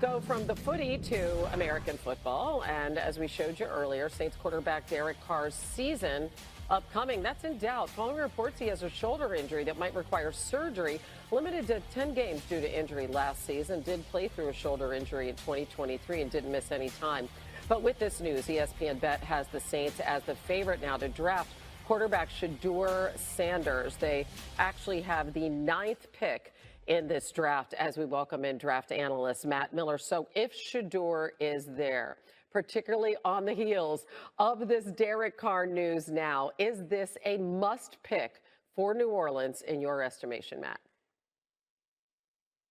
go from the footy to American football. And as we showed you earlier, Saints quarterback Derek Carr's season upcoming, that's in doubt. Following reports he has a shoulder injury that might require surgery. Limited to 10 games due to injury last season. Did play through a shoulder injury in 2023 and didn't miss any time. But with this news, ESPN Bet has the Saints as the favorite now to draft quarterback Shedeur Sanders. They actually have the 9th pick in this draft as we welcome in draft analyst Matt Miller. So if Shedeur is there, particularly on the heels of this Derek Carr news now, is this a must pick for New Orleans in your estimation, Matt?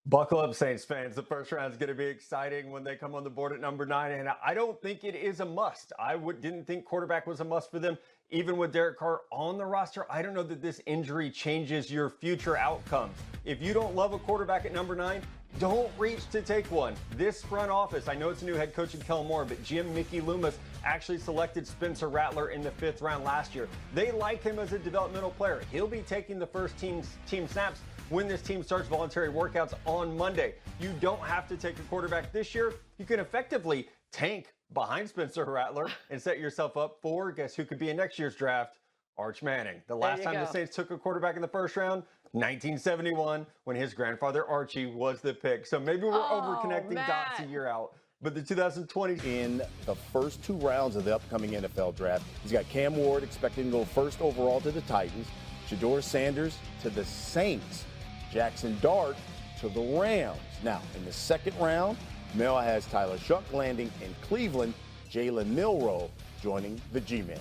Buckle up, Saints fans. The first round is going to be exciting when they come on the board at number 9, and I don't think it is a must. Didn't think quarterback was a must for them, even with Derek Carr on the roster. I don't know that this injury changes your future outcomes. If you don't love a quarterback at number 9, don't reach to take one. This front office, I know it's a new head coach in Kellen Moore, but GM Mickey Loomis actually selected Spencer Rattler in the 5th round last year. They like him as a developmental player. He'll be taking the first team snaps when this team starts voluntary workouts on Monday. You don't have to take a quarterback this year. You can effectively tank behind Spencer Rattler and set yourself up for, guess who could be in next year's draft? Arch Manning. The last time the Saints took a quarterback in the first round, 1971, when his grandfather Archie was the pick. So maybe we're overconnecting dots a year out. But the 2020 in the first 2 rounds of the upcoming NFL draft, he's got Cam Ward expecting to go first overall to the Titans, Shedeur Sanders to the Saints, Jackson Dart to the Rams. Now, in the 2nd round, Mel has Tyler Shuck landing in Cleveland, Jalen Milroe joining the G-Men.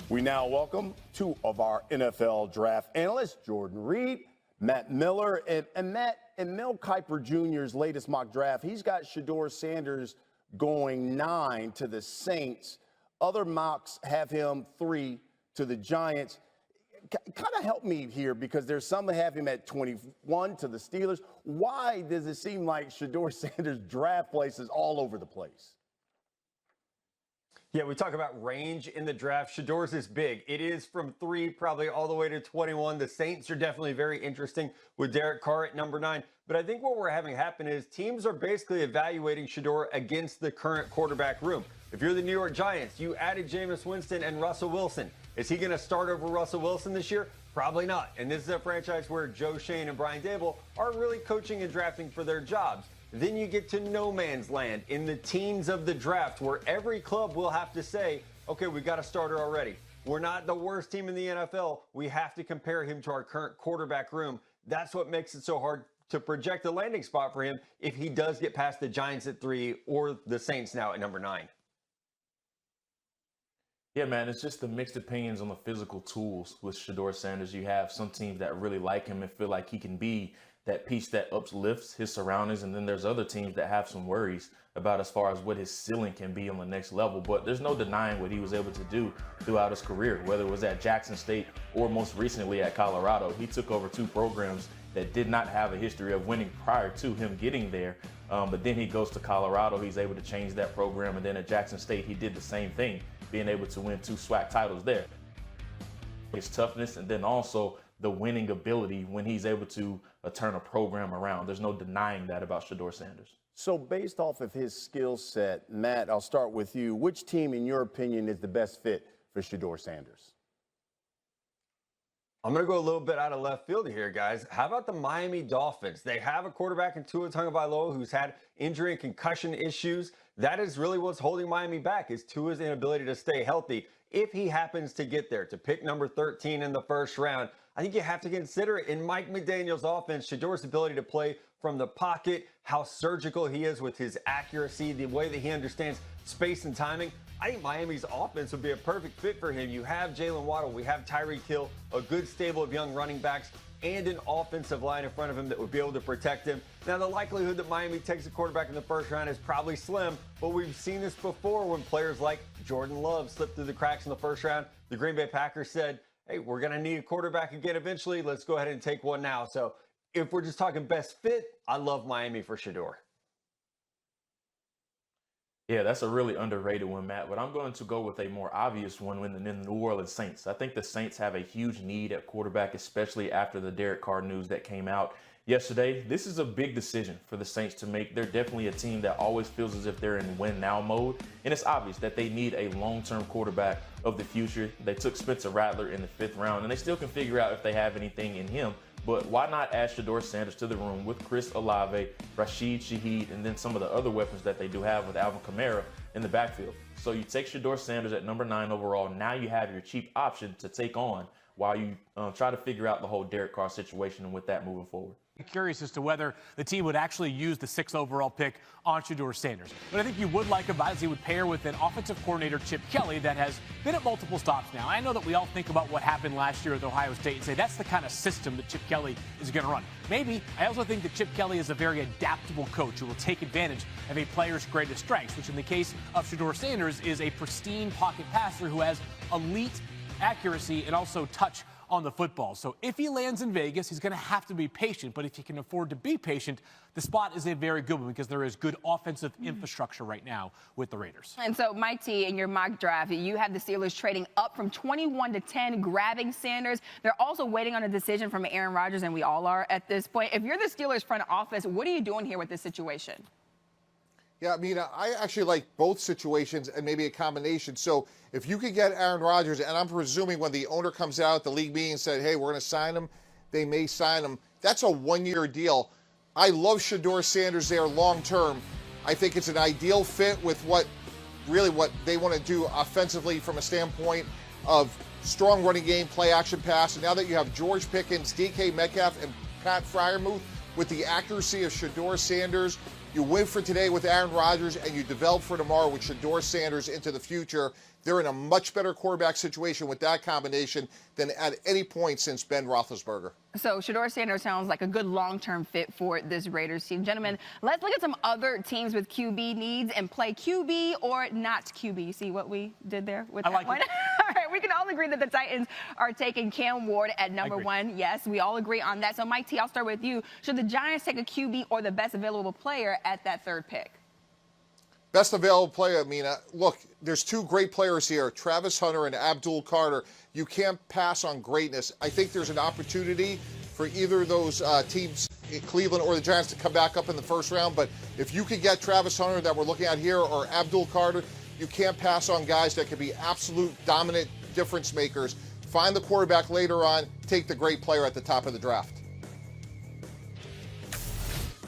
We now welcome 2 of our NFL draft analysts, Jordan Reed, Matt Miller, and Matt, in Mel Kiper Jr.'s latest mock draft, he's got Shedeur Sanders going 9 to the Saints. Other mocks have him 3 to the Giants. Kind of help me here, because there's some that have him at 21 to the Steelers. Why does it seem like Shedeur Sanders' draft place is all over the place? Yeah, we talk about range in the draft. Shedeur's is big. It is from 3 probably all the way to 21. The Saints are definitely very interesting with Derek Carr at number 9. But I think what we're having happen is teams are basically evaluating Shedeur against the current quarterback room. If you're the New York Giants, you added Jameis Winston and Russell Wilson. Is he going to start over Russell Wilson this year? Probably not. And this is a franchise where Joe Schoen and Brian Daboll are really coaching and drafting for their jobs. Then you get to no man's land in the teens of the draft, where every club will have to say, okay, we got a starter already. We're not the worst team in the NFL. We have to compare him to our current quarterback room. That's what makes it so hard to project a landing spot for him if he does get past the Giants at 3 or the Saints now at number 9. Yeah, man, it's just the mixed opinions on the physical tools with Shedeur Sanders. You have some teams that really like him and feel like he can be that piece that uplifts his surroundings. And then there's other teams that have some worries about as far as what his ceiling can be on the next level. But there's no denying what he was able to do throughout his career, whether it was at Jackson State or most recently at Colorado. He took over 2 programs that did not have a history of winning prior to him getting there. But then he goes to Colorado. He's able to change that program. And then at Jackson State, he did the same thing, being able to win 2 SWAC titles there. His toughness, and then also the winning ability when he's able to turn a program around. There's no denying that about Shedeur Sanders. So based off of his skill set, Matt, I'll start with you. Which team, in your opinion, is the best fit for Shedeur Sanders? I'm going to go a little bit out of left field here, guys. How about the Miami Dolphins? They have a quarterback in Tua Tagovailoa who's had injury and concussion issues. That is really what's holding Miami back, is Tua's inability to stay healthy. If he happens to get there, to pick number 13 in the first round, I think you have to consider it. In Mike McDaniel's offense, Shedeur's ability to play from the pocket, how surgical he is with his accuracy, the way that he understands space and timing. I think Miami's offense would be a perfect fit for him. You have Jalen Waddle, we have Tyreek Hill, a good stable of young running backs, and an offensive line in front of him that would be able to protect him. Now, the likelihood that Miami takes a quarterback in the first round is probably slim, but we've seen this before when players like Jordan Love slipped through the cracks in the first round. The Green Bay Packers said, hey, we're going to need a quarterback again eventually. Let's go ahead and take one now. So if we're just talking best fit, I love Miami for Shedeur. Yeah, that's a really underrated one, Matt, but I'm going to go with a more obvious one in the New Orleans Saints. I think the Saints have a huge need at quarterback, especially after the Derek Carr news that came out. yesterday. This is a big decision for the Saints to make. They're definitely a team that always feels as if they're in win now mode. And it's obvious that they need a long-term quarterback of the future. They took Spencer Rattler in the 5th round, and they still can figure out if they have anything in him. But why not add Shedeur Sanders to the room with Chris Olave, Rashid Shaheed, and then some of the other weapons that they do have with Alvin Kamara in the backfield. So you take Shedeur Sanders at number 9 overall. Now you have your cheap option to take on while you try to figure out the whole Derek Carr situation and with that moving forward. Curious as to whether the team would actually use the 6th overall pick on Shedeur Sanders. But I think you would like about it is he would pair with an offensive coordinator, Chip Kelly, that has been at multiple stops now. I know that we all think about what happened last year at Ohio State and say that's the kind of system that Chip Kelly is going to run. Maybe. I also think that Chip Kelly is a very adaptable coach who will take advantage of a player's greatest strengths, which in the case of Shedeur Sanders is a pristine pocket passer who has elite accuracy and also touch on the football. So if he lands in Vegas, he's going to have to be patient. But if he can afford to be patient, the spot is a very good one because there is good offensive infrastructure right now with the Raiders. And so, Mike T, in your mock draft, you have the Steelers trading up from 21 to 10, grabbing Sanders. They're also waiting on a decision from Aaron Rodgers, and we all are at this point. If you're the Steelers front office, what are you doing here with this situation? Yeah, I mean, I actually like both situations and maybe a combination. So if you could get Aaron Rodgers, and I'm presuming when the owner comes out, the league meeting and said, hey, we're going to sign him, they may sign him. That's a 1-year deal. I love Shedeur Sanders there long term. I think it's an ideal fit with what they want to do offensively from a standpoint of strong running game, play action pass. And now that you have George Pickens, DK Metcalf, and Pat Freiermuth with the accuracy of Shedeur Sanders, you win for today with Aaron Rodgers, and you develop for tomorrow with Shedeur Sanders into the future. They're in a much better quarterback situation with that combination than at any point since Ben Roethlisberger. So Shedeur Sanders sounds like a good long-term fit for this Raiders team. Gentlemen, let's look at some other teams with QB needs and play QB or not QB. You see what we did there with that one? All right, we can all agree that the Titans are taking Cam Ward at number 1. Yes, we all agree on that. So, Mike T, I'll start with you. Should the Giants take a QB or the best available player at that 3rd pick? Best available player, I mean, look, there's 2 great players here, Travis Hunter and Abdul Carter. You can't pass on greatness. I think there's an opportunity for either of those teams, Cleveland or the Giants, to come back up in the 1st round. But if you could get Travis Hunter that we're looking at here or Abdul Carter, you can't pass on guys that can be absolute dominant difference makers. Find the quarterback later on, take the great player at the top of the draft.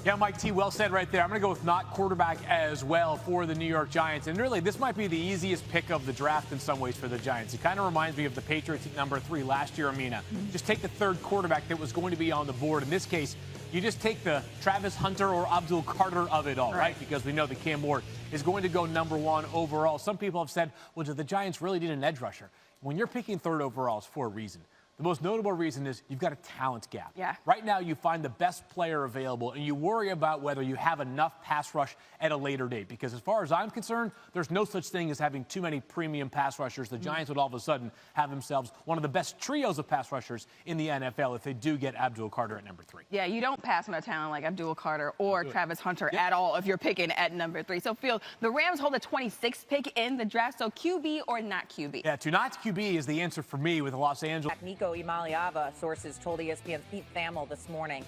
Yeah, Mike T, well said right there. I'm going to go with not quarterback as well for the New York Giants. And really, this might be the easiest pick of the draft in some ways for the Giants. It kind of reminds me of the Patriots at number 3 last year, Amina. Just take the 3rd quarterback that was going to be on the board. In this case, you just take the Travis Hunter or Abdul Carter of it all, right? Because we know that Cam Ward is going to go number 1 overall. Some people have said, well, do the Giants really need an edge rusher? When you're picking 3rd overall, it's for a reason. The most notable reason is you've got a talent gap. Yeah. Right now, you find the best player available, and you worry about whether you have enough pass rush at a later date. Because as far as I'm concerned, there's no such thing as having too many premium pass rushers. The Giants would all of a sudden have themselves one of the best trios of pass rushers in the NFL if they do get Abdul Carter at number 3. Yeah, you don't pass on a talent like Abdul Carter or Travis Hunter at all if you're picking at number 3. So, Phil, the Rams hold a 26th pick in the draft. So, QB or not QB? Yeah, to not QB is the answer for me with Los Angeles. Nico Imaliava, sources told ESPN's Pete Thamel this morning.